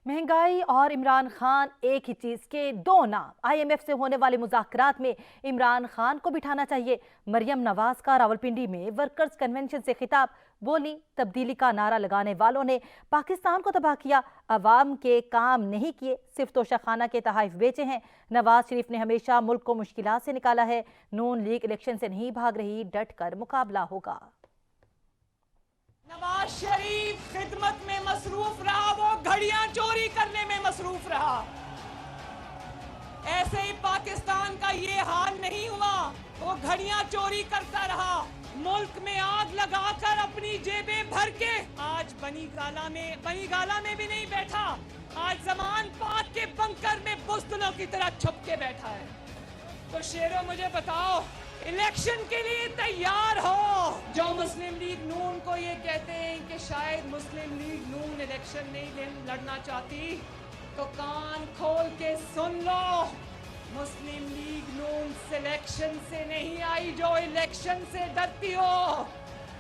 महंगाई और इमरान खान एक ही चीज के दो नाम। आईएमएफ से होने वाले मुज़ाकरात में इमरान खान को बिठाना चाहिए। मरियम नवाज का रावलपिंडी में वर्कर्स कन्वेंशन से खिताब। बोली, तब्दीली का नारा लगाने वालों ने पाकिस्तान को तबाह किया, अवाम के काम नहीं किए, सिर्फ तोशाखाना के तहाइफ बेचे हैं। नवाज शरीफ ने हमेशा मुल्क को मुश्किलात से निकाला है। नून लीग इलेक्शन से नहीं भाग रही, डट कर मुकाबला होगा। नवाज शरीफ खिदमत में मसरूफ रहा, वो घड़ियां चोरी करने में मसरूफ रहा। ऐसे ही पाकिस्तान का ये हाल नहीं हुआ, वो घड़ियां चोरी करता रहा, मुल्क में आग लगाकर अपनी जेबें भर के आज बनी गाला में भी नहीं बैठा, आज जमान पाक के बंकर में बुज़दिलों की तरह छुप के बैठा है। तो शेरों, मुझे बताओ, इलेक्शन के लिए तैयार हो? जो मुस्लिम लीग नून को ये कहते हैं कि शायद मुस्लिम लीग नून इलेक्शन नहीं लड़ना चाहती, तो कान खोल के सुन लो, मुस्लिम लीग नून सिलेक्शन से नहीं आई, जो इलेक्शन से डरती हो।